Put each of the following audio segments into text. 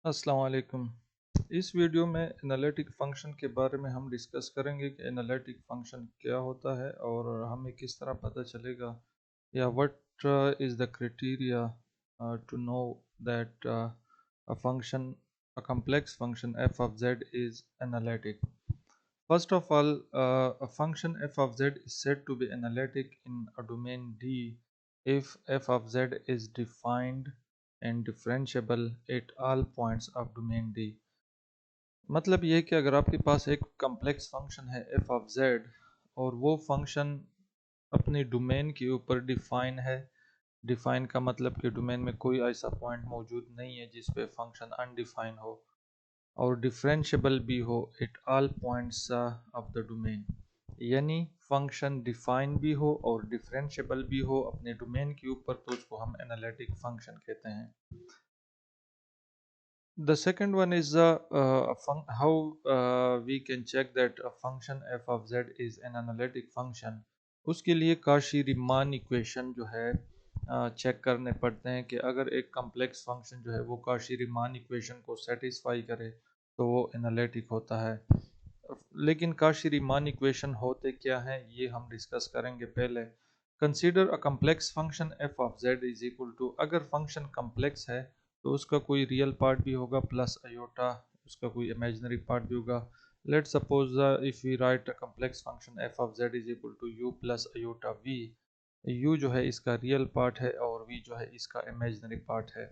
अस्सलाम वालेकुम। इस वीडियो में एनालिटिक फ़ंक्शन के बारे में हम डिस्कस करेंगे कि एनालिटिक फ़ंक्शन क्या होता है और हमें किस तरह पता चलेगा या what is the criteria to know that a function a complex function f of z is analytic. First of all, a function f of z is said to be analytic in a domain D if f of z is defined and differentiable at all points of domain D. मतलब ये कि अगर आपके पास एक complex function है f of z और वो function अपने डोमेन के ऊपर डिफाइन है। डिफाइन का मतलब कि डोमेन में कोई ऐसा पॉइंट मौजूद नहीं है जिस पे फंक्शन अनडिफाइन हो और डिफरेंशिएबल भी हो at all points of the domain. यानी फंक्शन डिफाइन भी हो और डिफरेंशिएबल भी हो अपने डोमेन के ऊपर, तो उसको हम एनालिटिक फंक्शन कहते हैं। The second one is how we can check that a function f of z is an analytic function. उसके लिए काशी-रीमान इक्वेशन जो है चेक करने पड़ते हैं कि अगर एक कॉम्प्लेक्स फंक्शन जो है वो काशी-रीमान इक्वेशन को सेटिस्फाई करे तो वो एनालिटिक होता है। लेकिन काशी-रीमान इक्वेशन होते क्या हैं ये हम डिस्कस करेंगे पहले। Consider a complex function f of z is equal to, अगर फंक्शन कॉम्प्लेक्स है तो उसका कोई रियल पार्ट भी होगा प्लस अयोटा, उसका कोई इमेजिनरी पार्ट भी होगा। Let suppose if we write a complex function f of z is equal to u plus iota v। u जो है इसका रियल पार्ट है और v जो है इसका इमेजिनरी पार्ट है।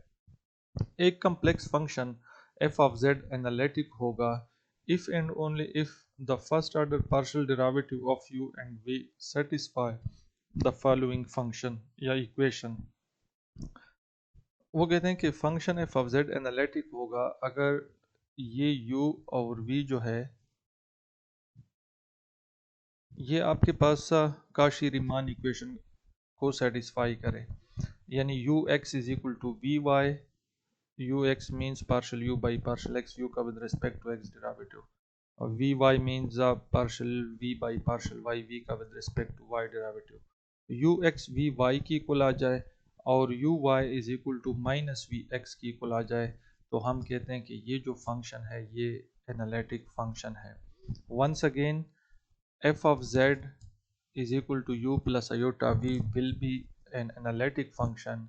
एक complex function f of z analytic होगा if and only if the first order partial derivative of u and v satisfy the following function या इक्वेशन। वो कहते हैं कि function f of z analytic होगा अगर ये u और v जो है ये आपके पास काशी-रीमान इक्वेशन को सेटिस्फाई करे। यानी ux is equal to V Y, ux means partial u by partial x, u का with respect to x derivative, और V Y means partial v by partial y, v का with respect to y derivative. ux V Y की equal आ जाए और u y is equal to minus V X की equal आ जाए तो हम कहते हैं कि ये जो फंक्शन है ये एनालिटिक फंक्शन है। Once again f of z is equal to u plus iota v will be an analytic function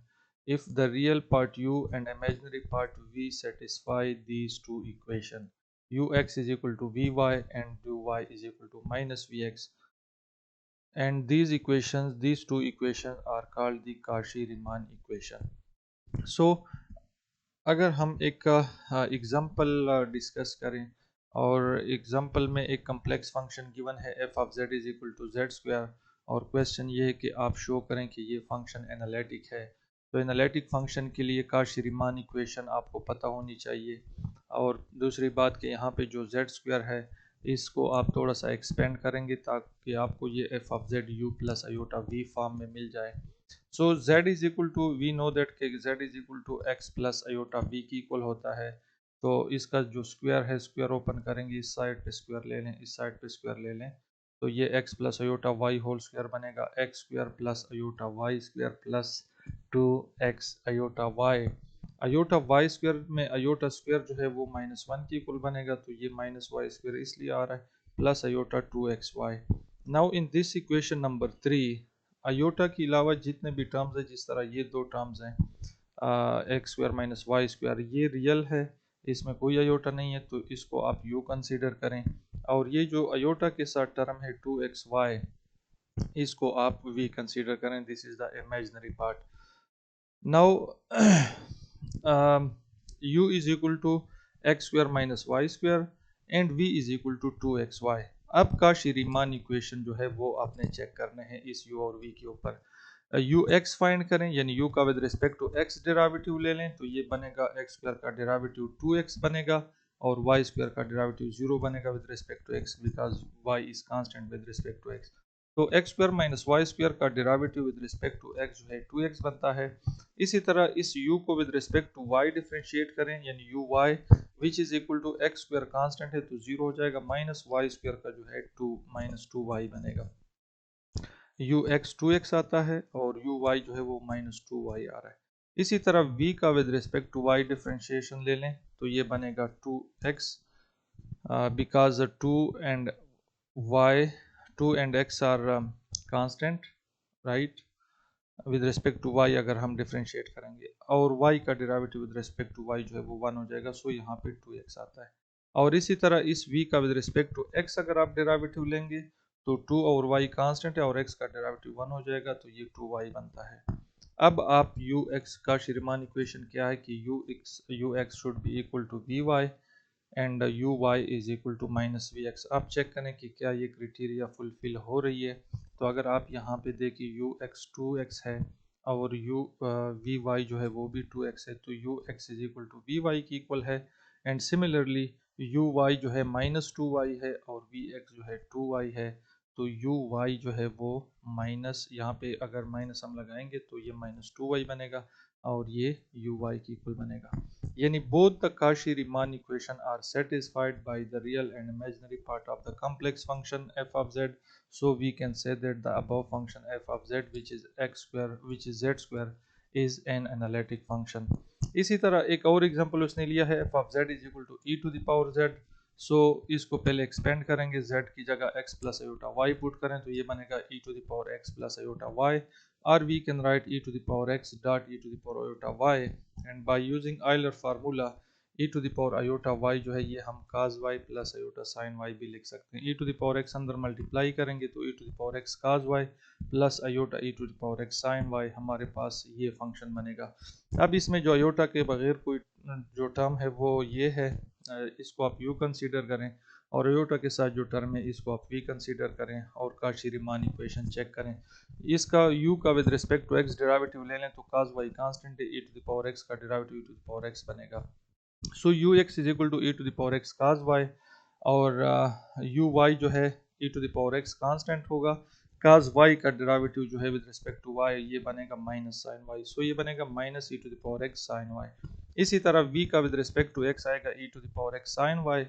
if the real part u and imaginary part v satisfy these two equations. Ux is equal to vy and uy is equal to minus vx, and these two equations are called the Cauchy-Riemann equation. So अगर हम एक example discuss करें और example में एक complex function given है f of z is equal to z square, और question ये है कि आप शो करें कि ये फंक्शन एनालिटिक है। तो एनालिटिक फंक्शन के लिए काशी-रीमान इक्वेशन आपको पता होनी चाहिए। और दूसरी बात कि यहाँ पे जो जेड स्क्वायर है इसको आप थोड़ा सा एक्सपेंड करेंगे ताकि आपको ये f of z u plus iota v form में मिल जाए। So z is equal to, we know that कि z is equal to x plus iota v की इक्वल होता है। तो इसका जो स्क्वायर है, स्क्वायर ओपन करेंगे, इस साइड पे स्क्वायर ले लें, इस साइड पे स्क्वायर ले लें, तो ये x plus iota y whole square बनेगा, x square plus iota y square plus 2x iota y। Iota y square में आयोटा स्क्वायर जो है वो -1 की इक्वल बनेगा, तो ये माइनस वाई स्क्वायर इसलिए आ रहा है, plus iota 2xy। Now in this equation number 3 iota के अलावा जितने भी टर्म्स हैं, जिस तरह ये दो टर्म्स हैं x square minus Y square, ये रियल है, इसमें कोई अयोटा नहीं है, तो इसको आप यू कंसीडर करें। और ये जो अयोटा के साथ टर्म है 2xy, इसको आप वी कंसीडर करें, this is the imaginary part. Now u is equal to x square minus Y square and v is equal to 2xy। अब काशी-रीमान इक्वेशन जो है वो आपने चेक करने हैं इस u और v के ऊपर। यू एक्स फाइंड करें, यानी यू का with respect to x derivative ले लें, तो ये बनेगा एक्स स्क्वायर का डेरिवेटिव 2x बनेगा और वाई स्क्वायर का डेरिवेटिव 0 बनेगा with respect to X, because Y is constant with respect to X. तो X square minus Y square का derivative with respect to X जो है 2x बनता है। इसी तरह इस u को with respect to y differentiate करें, यानी u y which is equal to x square constant है तो 0 हो जाएगा, माइनस वाई स्क्वायर का जो है 2 माइनस 2y बनेगा। u x 2x आता है और u y जो है वो -2y आ रहा है। इसी तरह v का with respect to y differentiation ले लें तो ये बनेगा 2x, because 2 and x are constant, right, with respect to y अगर हम डिफरेंशिएट करेंगे, और y का derivative with respect to y जो है वो 1 हो जाएगा, सो यहाँ पे 2x आता है। और इसी तरह इस v का विद रिस्पेक्ट टू x अगर आप डेरिवेटिव लेंगे तो 2 और y कांस्टेंट है और x का डेरिवेटिव 1 हो जाएगा, तो ये 2y बनता है। अब आप ux का रीमान इक्वेशन क्या है कि ux should be equal to vy and uy is equal to minus vx। आप चेक करें कि क्या ये क्राइटेरिया फुलफिल हो रही है। तो अगर आप यहाँ पे देखिए ux 2x है और vy जो है वो भी 2x है, तो ux is equal to vy की इक्वल है। एंड सिमिलरली uy जो है माइनस 2y है और vx जो है 2y है, तो uy जो है वो माइनस, यहाँ पे अगर माइनस हम लगाएंगे तो ये माइनस 2y बनेगा और ये uy की इक्वल बनेगा। Yani both the Cauchy-Riemann equation are satisfied by the real and imaginary part of the complex function f of z. So we can say that the above function f of z, which is x square, which is z square, is an analytic function. इसी तरह एक और example उसने लिया है f of z is equal to e to the power z. सो इसको पहले expand करेंगे, z की जगह x plus iota y put करें तो ये बनेगा e to the power x plus iota y, or we can write e to the power x dot e to the power iota y, and by using Euler formula e to the power iota y जो है ये हम cos y plus iota sin y भी लिख सकते हैं। e to the power x अंदर multiply करेंगे तो e to the power x cos y plus iota e to the power x sin y, हमारे पास ये फंक्शन बनेगा। अब इसमें जो iota के बगैर कोई जो टर्म है वो ये है, इसको आप u कंसीडर करें, और आयोटा के साथ जो टर्म है इसको आप v कंसीडर करें और काशी-रीमान इक्वेशन चेक करें। इसका u का with respect to x derivative ले लें तो cos y कांस्टेंट है, e to the power x का derivative e to the power x बनेगा। So ux is equal to e to the power x cos y, और uy जो है e to the power x constant होगा, cos y का derivative जो है with respect to y ये बनेगा माइनस sin y, सो ये बनेगा minus e to the power x sin y। इसी तरह v का विद रिस्पेक्ट टू x आएगा e to the power x sin y,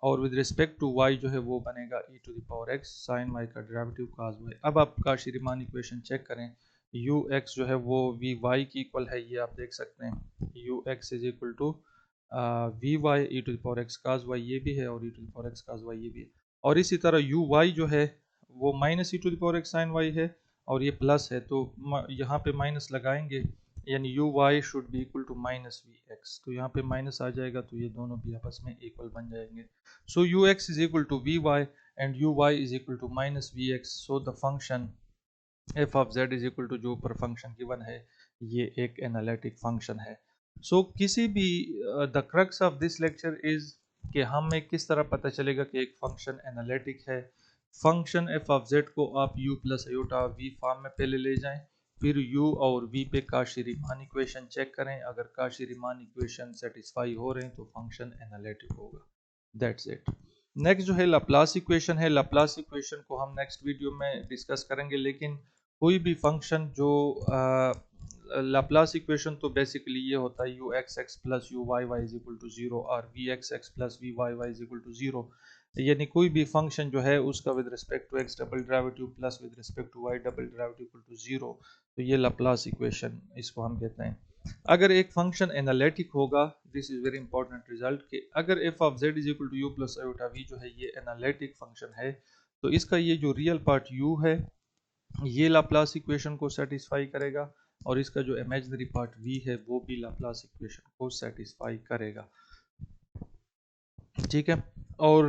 और विद रिस्पेक्ट टू y जो है वो बनेगा e to the power x sin y का डेरिवेटिव cos y। अब आप काशी-रीमान इक्वेशन चेक करें, ux जो है वो vy की इक्वल है, ये आप देख सकते हैं ux is equal to vy e to the power x cos y ये भी है और e to the power x cos y ये भी है, और इसी तरह uy जो है वो minus e to the power x sin y है और ये प्लस है, तो यहाँ पे माइनस लगाएंगे यानी uy should be equal to minus vx, तो यहाँ पे माइनस आ जाएगा तो ये दोनों भी आपस में इक्वल बन जाएंगे। So ux is equal to vy and uy is equal to minus vx, so the function f of z is equal to जो ऊपर फंक्शन गिवन है ये एक एनालिटिक फंक्शन है। सो किसी भी the crux of this lecture is कि हमें किस तरह पता चलेगा कि एक फंक्शन एनालिटिक है। फंक्शन f ऑफ z को आप u plus iota v form में पहले ले जाएं, फिर u और v पे काशी-रीमान इक्वेशन चेक करें, अगर काशी-रीमान इक्वेशन सेटिस्फाई हो रहे हैं तो फंक्शन एनालिटिक होगा। That's it. नेक्स्ट जो है लाप्लास इक्वेशन है, लाप्लास इक्वेशन को हम नेक्स्ट वीडियो में डिस्कस करेंगे, लेकिन कोई भी फंक्शन जो लाप्लास इक्वेशन तो बेसिकली ये होता है u x x plus u y y is equal to zero और v x x plus v y y is equal to zero, यानी कोई भी फंक्शन जो है उसका with respect to x double derivative plus with respect to y double derivative equal to zero, तो ये Laplace equation इसको हम कहते हैं। अगर एक फंक्शन एनालिटिक होगा, this is very important result, कि अगर f of z is equal to u plus iota v जो है ये एनालिटिक फंक्शन है, तो इसका ये जो रियल पार्ट यू है ये लाप्लास इक्वेशन को सेटिस्फाई करेगा और इसका जो इमेजिनरी पार्ट v है वो भी लाप्लास इक्वेशन को सेटिस्फाई करेगा। ठीक है, और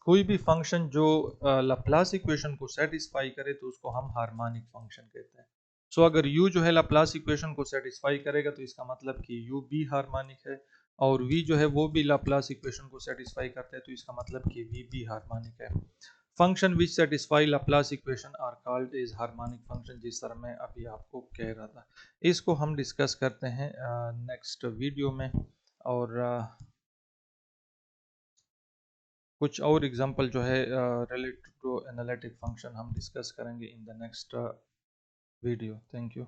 कोई भी फंक्शन जो लाप्लास इक्वेशन को सेटिस्फाई करे तो उसको हम हार्मोनिक फंक्शन कहते हैं। सो अगर u जो है लाप्लास इक्वेशन को सेटिस्फाई करेगा तो इसका मतलब कि u भी हार्मोनिक है, और v जो है वो भी लाप्लास इक्वेशन को सेटिस्फाई करता है तो इसका मतलब कि v भी हार्मोनिक है। Function which satisfy Laplace equation are called is harmonic function, जिस तरह मैं अभी आपको कह रहा था, इसको हम डिस्कस करते हैं नेक्स्ट वीडियो में, और कुछ और एग्जांपल जो है रिलेटेड टू एनालिटिक फंक्शन हम डिस्कस करेंगे in the next video. Thank you.